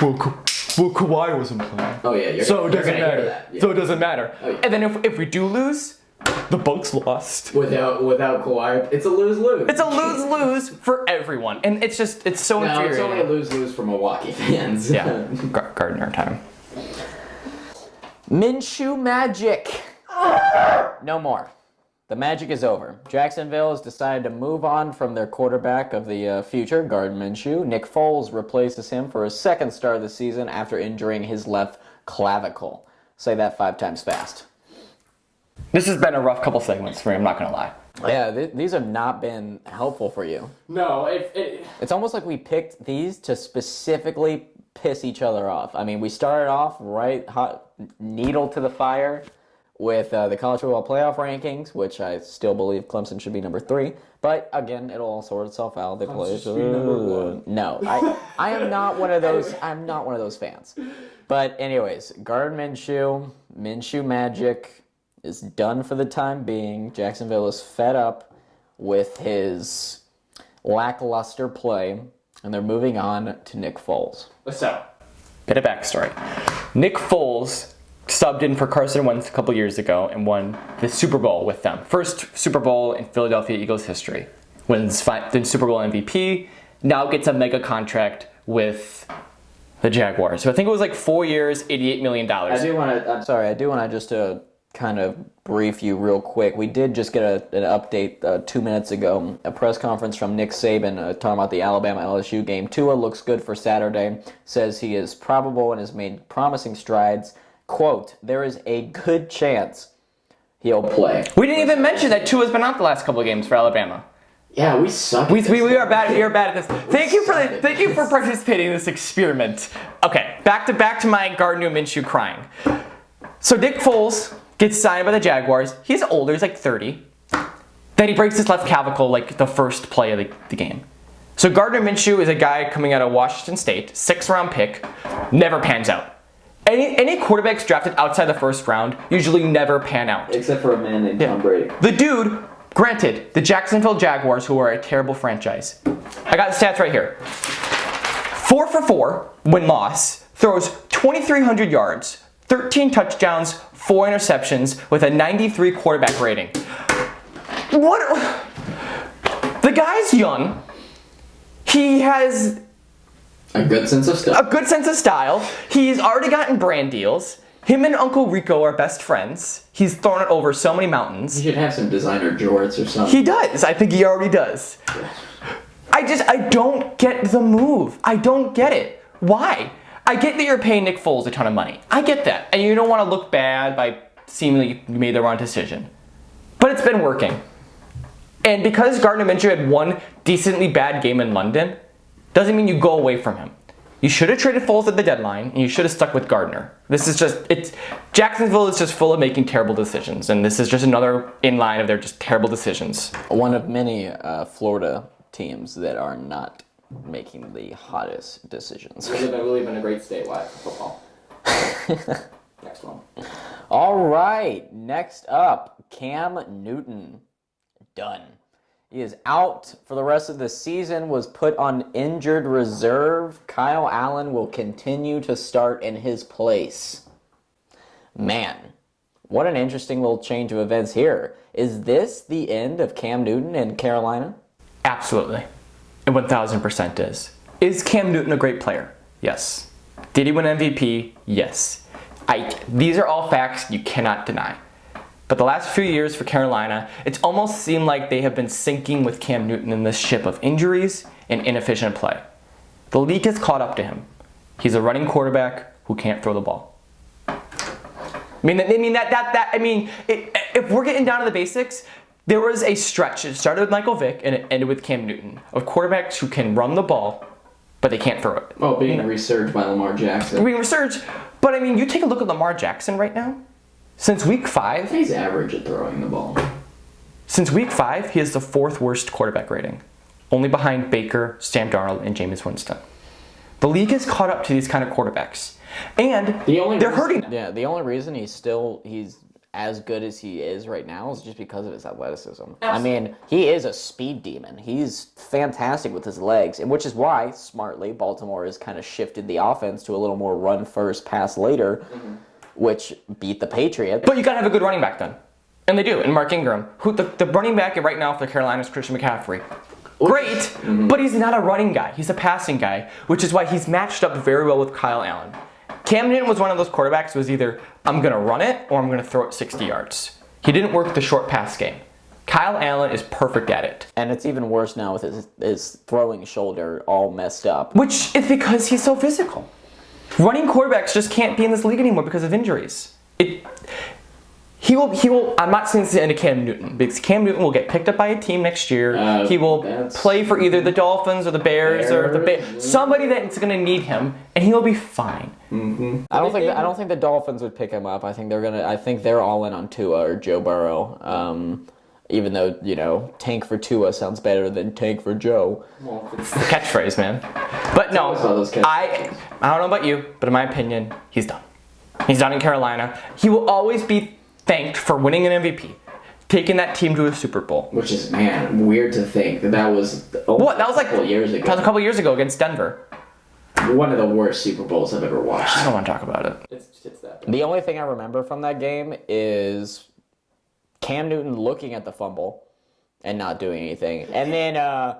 well, Kawhi wasn't playing. Oh yeah, so it doesn't matter. Yeah. So it doesn't matter. Oh, yeah. And then if we do lose, the Bucks lost. Without Kawhi, it's a lose-lose. It's a lose-lose for everyone, and it's so infuriating. It's only a lose-lose for Milwaukee fans. Yeah, Gardner time. Minshew Magic. No more. The magic is over. Jacksonville has decided to move on from their quarterback of the future, Gardner Minshew. Nick Foles replaces him for his second start of the season after injuring his left clavicle. Say that 5 times fast. This has been a rough couple segments for me, I'm not going to lie. Yeah, these have not been helpful for you. No, It's almost like we picked these to specifically piss each other off. I mean, we started off right hot, needle to the fire with the college football playoff rankings, which I still believe Clemson should be number 3. But again, it'll all sort itself out. They play. No, I am not one of those. I'm not one of those fans. But anyways, Gardner Minshew Magic is done for the time being. Jacksonville is fed up with his lackluster play, and they're moving on to Nick Foles. So, bit of backstory. Nick Foles subbed in for Carson Wentz a couple years ago and won the Super Bowl with them. First Super Bowl in Philadelphia Eagles history. Wins the Super Bowl MVP, now gets a mega contract with the Jaguars. So I think it was like 4 years, $88 million. I do want to just kind of brief you real quick. We did just get an update 2 minutes ago, a press conference from Nick Saban talking about the Alabama LSU game. Tua looks good for Saturday, says he is probable and has made promising strides. Quote, there is a good chance he'll play. We didn't even mention that Tua's been out the last couple of games for Alabama. Yeah, we suck. We are bad. We are bad at this. Thank you for participating in this experiment. Okay, back to my Gardner Minshew crying. So Nick Foles gets signed by the Jaguars. He's older. He's like 30. Then he breaks his left clavicle like the first play of the game. So Gardner Minshew is a guy coming out of Washington State, 6th-round pick, never pans out. Any quarterbacks drafted outside the first round usually never pan out. Except for a man named Tom Brady. The dude, granted, the Jacksonville Jaguars, who are a terrible franchise. I got the stats right here. 4 for 4, win-loss, throws 2,300 yards, 13 touchdowns, 4 interceptions, with a 93 quarterback rating. What? The guy's young. He has a good sense of style. He's already gotten brand deals. Him and Uncle Rico are best friends. He's thrown it over so many mountains. He should have some designer jorts or something. He does. I think he already does. I don't get the move. I don't get it. Why? I get that you're paying Nick Foles a ton of money. I get that. And you don't want to look bad by seemingly you made the wrong decision. But it's been working. And because Gardner Minshew had one decently bad game in London, doesn't mean you go away from him. You should have traded Foles at the deadline, and you should have stuck with Gardner. Jacksonville is just full of making terrible decisions, and this is just another in line of their just terrible decisions. One of many Florida teams that are not making the hottest decisions. We live in a great state, Wyatt, for football. Next one. All right, next up, Cam Newton. Done. He is out for the rest of the season, was put on injured reserve. Kyle Allen will continue to start in his place. Man, what an interesting little change of events here. Is this the end of Cam Newton in Carolina? Absolutely. It 1000% is. Is Cam Newton a great player? Yes. Did he win MVP? Yes. These are all facts you cannot deny. But the last few years for Carolina, it's almost seemed like they have been sinking with Cam Newton in this ship of injuries and inefficient play. The league has caught up to him. He's a running quarterback who can't throw the ball. If we're getting down to the basics, there was a stretch. It started with Michael Vick and it ended with Cam Newton of quarterbacks who can run the ball but they can't throw it. Oh, being resurged by Lamar Jackson. Being resurged, but I mean, you take a look at Lamar Jackson right now. Since week 5, He's average at throwing the ball. Since week 5, he has the 4th worst quarterback rating, only behind Baker, Sam Darnold, and Jameis Winston. The league has caught up to these kind of quarterbacks, and they're hurting. Yeah, the only reason he's as good as he is right now is just because of his athleticism. Absolutely. I mean, he is a speed demon. He's fantastic with his legs, and which is why, smartly, Baltimore has kind of shifted the offense to a little more run first, pass later, which beat the Patriots. But you gotta have a good running back then. And they do, in Mark Ingram. Who the running back right now for the Carolinas is Christian McCaffrey. Great, but he's not a running guy. He's a passing guy, which is why he's matched up very well with Kyle Allen. Cam Newton was one of those quarterbacks who was either, I'm going to run it or I'm going to throw it 60 yards. He didn't work the short pass game. Kyle Allen is perfect at it. And it's even worse now with his throwing shoulder all messed up. Which is because he's so physical. Running quarterbacks just can't be in this league anymore because of injuries. He will, I'm not saying this is the end of Cam Newton, because Cam Newton will get picked up by a team next year. He will play for either the Dolphins or the Bears or somebody that's going to need him, and he'll be fine. I don't think the Dolphins would pick him up. I think they're all in on Tua or Joe Burrow. Even though, tank for Tua sounds better than tank for Joe. Well, it's the catchphrase, man. But no, I don't know about you, but in my opinion, he's done. He's done in Carolina. He will always be thanked for winning an MVP, taking that team to a Super Bowl. Which is, man, weird to think that was what? That was like a couple years ago. That was a couple years ago against Denver. One of the worst Super Bowls I've ever watched. I don't want to talk about it. It's that bad. The only thing I remember from that game is Cam Newton looking at the fumble and not doing anything, and then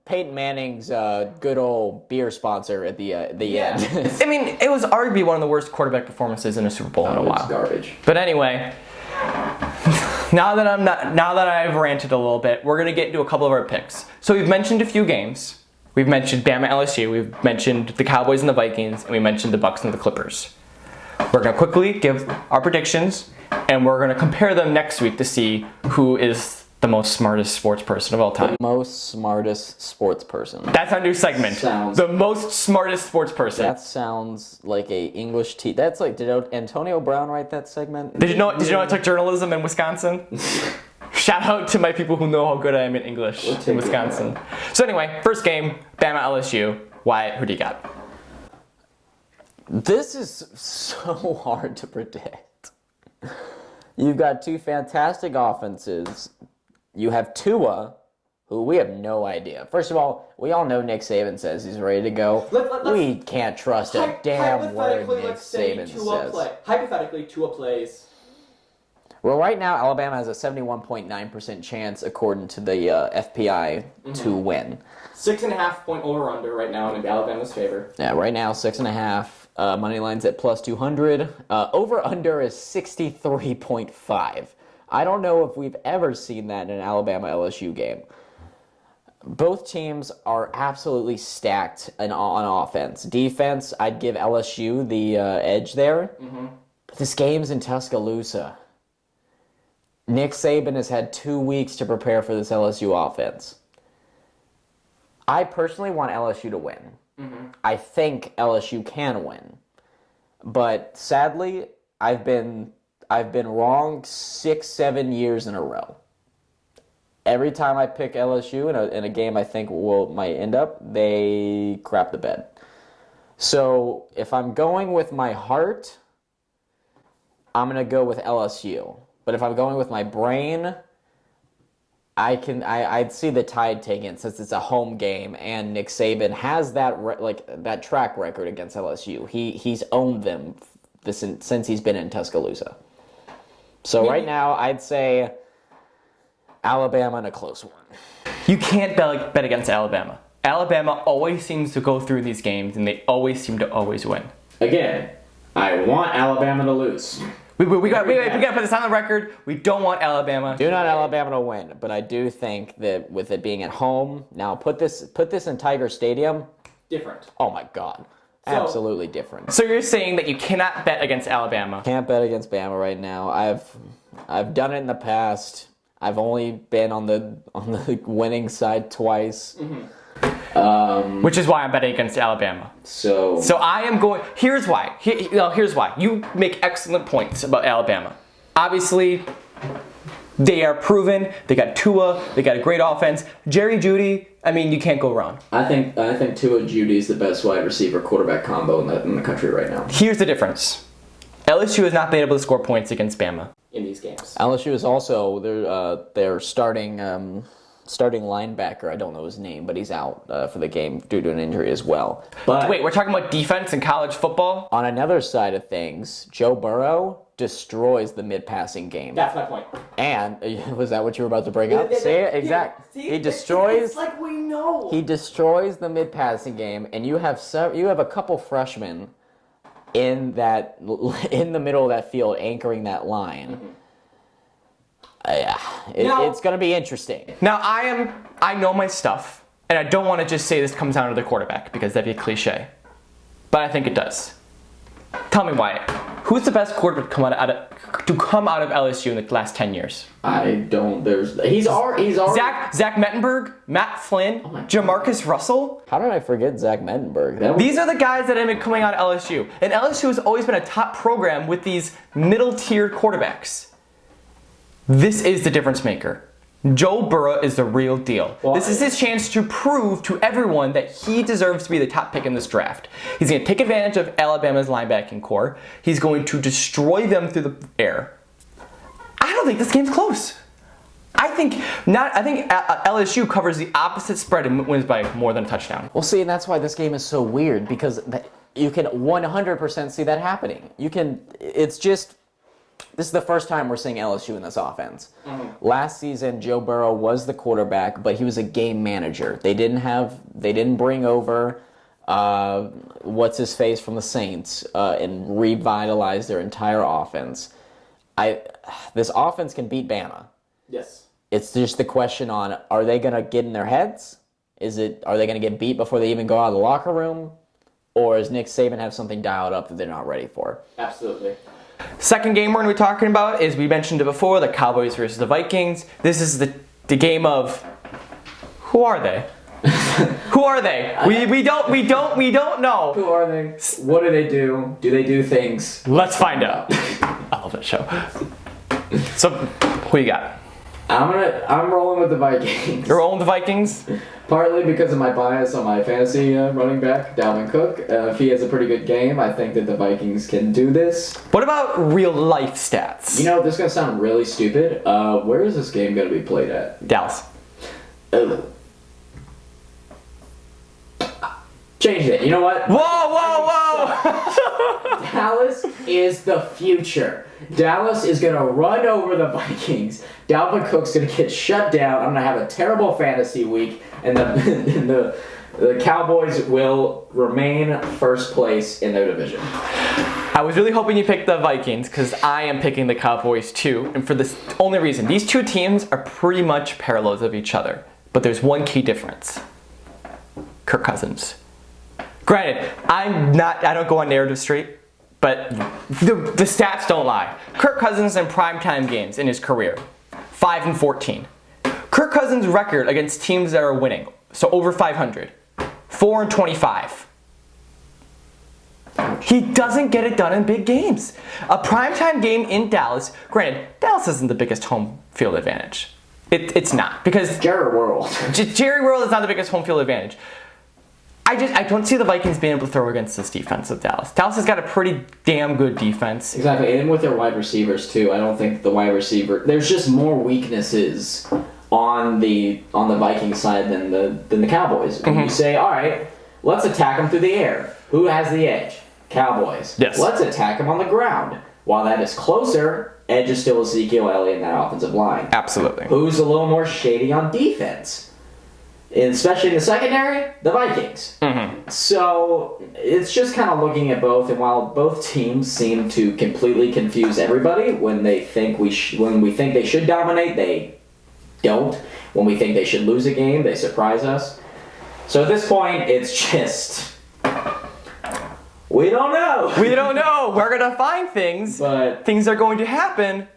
Peyton Manning's good old beer sponsor at the end. I mean, it was arguably one of the worst quarterback performances in a Super Bowl in a while. It's garbage. But anyway, now that I've ranted a little bit, we're gonna get into a couple of our picks. So we've mentioned a few games. We've mentioned Bama, LSU. We've mentioned the Cowboys and the Vikings, and we mentioned the Bucks and the Clippers. We're gonna quickly give our predictions, and we're gonna compare them next week to see who is the most smartest sports person of all time. Most smartest sports person. That's our new segment. The most smartest sports person. That sounds like a English That's like, did Antonio Brown write that segment? Did you know I took journalism in Wisconsin? Shout out to my people who know how good I am in English in Wisconsin. So anyway, first game, Bama LSU. Wyatt, who do you got? This is so hard to predict. You've got two fantastic offenses. You have Tua, who we have no idea. First of all, we all know Nick Saban says he's ready to go. We can't trust a damn word Nick Saban says. Hypothetically, Tua plays. Well, right now, Alabama has a 71.9% chance, according to the FPI, to win. 6.5 point over-under right now in Alabama's favor. Yeah, right now, 6.5. Money line's at plus 200. Over-under is 63.5. I don't know if we've ever seen that in an Alabama-LSU game. Both teams are absolutely stacked on offense. Defense, I'd give LSU the edge there. But this game's in Tuscaloosa. Nick Saban has had 2 weeks to prepare for this LSU offense. I personally want LSU to win. I think LSU can win. But sadly, I've been wrong 6-7 years in a row. Every time I pick LSU in a game I think might end up, they crap the bed. So if I'm going with my heart, I'm gonna go with LSU. But if I'm going with my brain, I'd see the Tide taking it since it's a home game and Nick Saban has that track record against LSU. He's owned them since he's been in Tuscaloosa. So right now, I'd say Alabama in a close one. You can't bet against Alabama. Alabama always seems to go through these games, and they always seem to always win. Again, I want Alabama to lose. We got to put this on the record. We don't want Alabama. Do not Alabama to win, but I do think that with it being at home, now put this in Tiger Stadium. Different. Oh my God. Absolutely different. So you're saying that you cannot bet against Alabama? Can't bet against Bama right now. I've done it in the past. I've only been on the winning side twice. Which is why I'm betting against Alabama. So I am going. Here's why. Here's why. You make excellent points about Alabama. Obviously, they are proven. They got Tua. They got a great offense. Jerry Jeudy. I mean, you can't go wrong. I think Tua Jeudy is the best wide receiver quarterback combo in the country right now. Here's the difference. LSU has not been able to score points against Bama In these games. LSU is also their starting linebacker. I don't know his name, but he's out for the game due to an injury as well. But Wait, we're talking about defense in college football? On another side of things, Joe Burrow destroys the mid-passing game. that's my point. And was that what you were about to bring up? Say it exact. He destroys. It's like we know. He destroys the mid-passing game, and you have a couple freshmen in the middle of that field anchoring that line. It's going to be interesting. Now, I know my stuff, and I don't want to just say this comes down to the quarterback because that'd be a cliche. But I think it does. Tell me, Wyatt, who's the best quarterback to come out of LSU in the last 10 years? I don't. He's already. Zach Mettenberg, Matt Flynn, Jamarcus Russell. How did I forget Zach Mettenberg? These are the guys that have been coming out of LSU. And LSU has always been a top program with these middle-tiered quarterbacks. This is the difference maker. Joe Burrow is the real deal. This is his chance to prove to everyone that he deserves to be the top pick in this draft. He's going to take advantage of Alabama's linebacking core. He's going to destroy them through the air. I don't think this game's close. I think LSU covers the opposite spread and wins by more than a touchdown. Well, see, and that's why this game is so weird, because you can 100% see that happening. This is the first time we're seeing LSU in this offense. Last season, Joe Burrow was the quarterback, but he was a game manager. They didn't bring over what's his face from the Saints and revitalize their entire offense. This offense can beat Bama. Yes. It's just the question on, are they going to get in their heads? Are they going to get beat before they even go out of the locker room? Or does Nick Saban have something dialed up that they're not ready for? Absolutely. Second game we're going to be talking about is, we mentioned it before, the Cowboys versus the Vikings. This is the game of, who are they? Who are they? We don't know. Who are they? What do they do? Do they do things? Let's find out. I love that show. So, who you got? I'm rolling with the Vikings. You're rolling with the Vikings? Partly because of my bias on my fantasy running back, Dalvin Cook. If he has a pretty good game, I think that the Vikings can do this. What about real life stats? You know, this is going to sound really stupid. Where is this game going to be played at? Dallas. Change it. You know what? Whoa! Dallas is the future. Dallas is going to run over the Vikings. Dalvin Cook's going to get shut down. I'm going to have a terrible fantasy week. And the Cowboys will remain first place in their division. I was really hoping you picked the Vikings because I am picking the Cowboys too. And for this only reason. These two teams are pretty much parallels of each other. But there's one key difference. Kirk Cousins. Granted, I don't go on Narrative Street, but the stats don't lie. Kirk Cousins in primetime games in his career, 5-14. Kirk Cousins' record against teams that are winning, so over 500, 4-25. He doesn't get it done in big games. A primetime game in Dallas, granted, Dallas isn't the biggest home field advantage. It's not, because Jerry World. Jerry World is not the biggest home field advantage. I don't see the Vikings being able to throw against this defense of Dallas. Dallas has got a pretty damn good defense. Exactly, and with their wide receivers too. I don't think the wide receiver. There's just more weaknesses on the Vikings side than the Cowboys. When you say, all right, let's attack them through the air. Who has the edge? Cowboys. Yes. Let's attack them on the ground. While that is closer, edge is still Ezekiel Elliott in that offensive line. Absolutely. Who's a little more shady on defense? And especially in the secondary, the Vikings. So it's just kind of looking at both, and while both teams seem to completely confuse everybody when they think when we think they should dominate, they don't. When we think they should lose a game, they surprise us. So at this point, it's just we don't know. We don't know. We're gonna find things, but things are going to happen.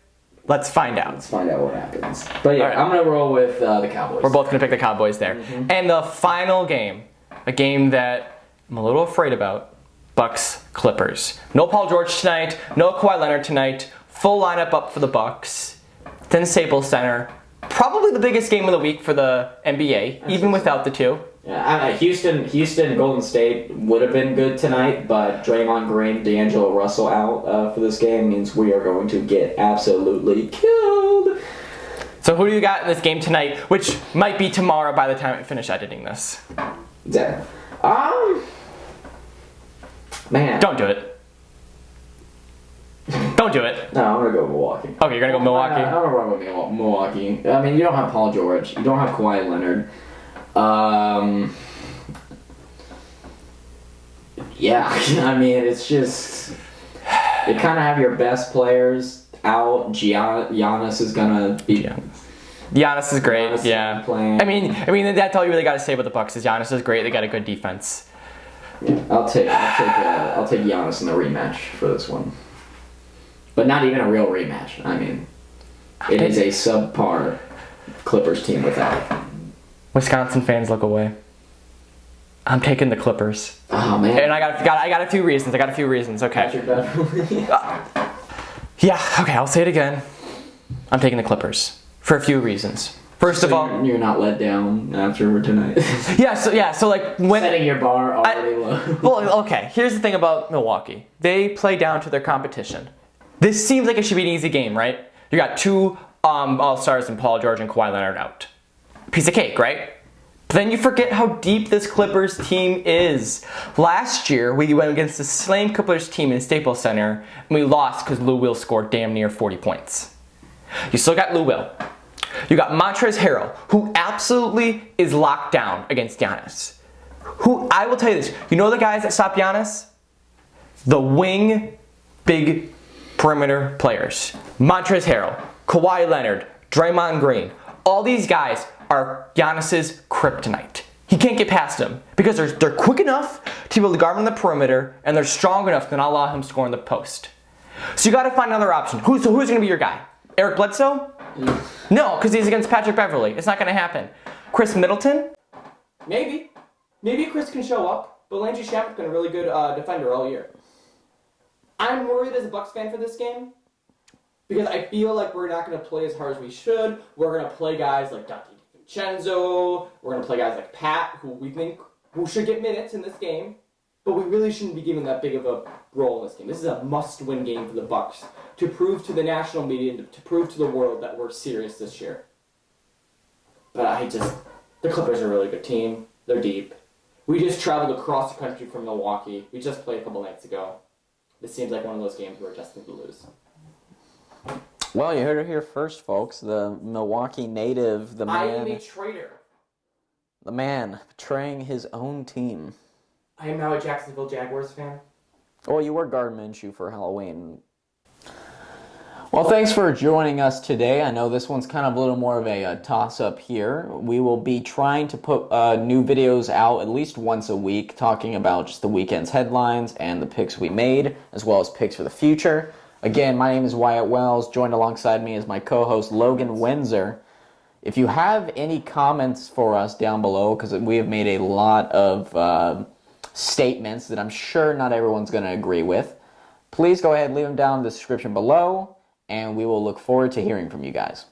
Let's find out. Let's find out what happens. But yeah, right. I'm going to roll with the Cowboys. We're both going to pick the Cowboys there. And the final game a game that I'm a little afraid about. Bucks Clippers. No Paul George tonight. No Kawhi Leonard tonight. Full lineup up for the Bucks. Then Staples Center. Probably the biggest game of the week for the NBA, even without the two. Yeah, Houston, Golden State would have been good tonight, but Draymond Green, D'Angelo Russell out for this game means we are going to get absolutely killed. So who do you got in this game tonight, which might be tomorrow by the time I finish editing this? Yeah. Man. Don't do it. Don't do it. No, I'm going to go Milwaukee. Okay, you're going to go Milwaukee? I'm going to run with Milwaukee. I mean, you don't have Paul George. You don't have Kawhi Leonard. Yeah, I mean, it's just... You kind of have your best players out. Giannis is going to be... Giannis is great, Giannis yeah. Playing. I mean, that's all you really got to say about the Bucks is Giannis is great. They got a good defense. Yeah, I'll take Giannis in the rematch for this one. But not even a real rematch. I mean, it is a subpar Clippers team without it. Wisconsin fans look away. I'm taking the Clippers. Oh man! And I got a few reasons. Okay. Patrick Beverley. Yeah. Okay. I'll say it again. I'm taking the Clippers for a few reasons. First of all, you're not let down after tonight. So like when setting your bar already low. Well, okay. Here's the thing about Milwaukee. They play down to their competition. This seems like it should be an easy game, right? You got two all-stars in Paul George and Kawhi Leonard out. Piece of cake, right? But then you forget how deep this Clippers team is. Last year, we went against the same Clippers team in Staples Center, and we lost because Lou Will scored damn near 40 points. You still got Lou Will. You got Montrezl Harrell, who absolutely is locked down against Giannis. Who, I will tell you this, you know the guys that stop Giannis? The wing, big perimeter players. Montrezl Harrell, Kawhi Leonard, Draymond Green. All these guys are Giannis's kryptonite. He can't get past them because they're quick enough to be able to guard him on the perimeter, and they're strong enough to not allow him to score in the post. So you got to find another option. Who's going to be your guy? Eric Bledsoe? No, because he's against Patrick Beverley. It's not going to happen. Chris Middleton? Maybe. Maybe Chris can show up, but Landry Shamet's been a really good defender all year. I'm worried as a Bucks fan for this game because I feel like we're not going to play as hard as we should. We're going to play guys like Dante DiVincenzo. We're going to play guys like Pat, who should get minutes in this game, but we really shouldn't be giving that big of a role in this game. This is a must-win game for the Bucks to prove to the national media, to prove to the world that we're serious this year. But the Clippers are a really good team. They're deep. We just traveled across the country from Milwaukee. We just played a couple nights ago. This seems like one of those games we're destined to lose. Well, you heard it here first, folks. The Milwaukee native, the man... I am a traitor. The man betraying his own team. I am now a Jacksonville Jaguars fan. Well, you were Gardner Minshew for Halloween. Well, thanks for joining us today. I know this one's kind of a little more of a toss-up here. We will be trying to put new videos out at least once a week, talking about just the weekend's headlines and the picks we made, as well as picks for the future. Again, my name is Wyatt Wells. Joined alongside me is my co-host Logan Windsor. If you have any comments for us down below, because we have made a lot of statements that I'm sure not everyone's going to agree with, please go ahead and leave them down in the description below, and we will look forward to hearing from you guys.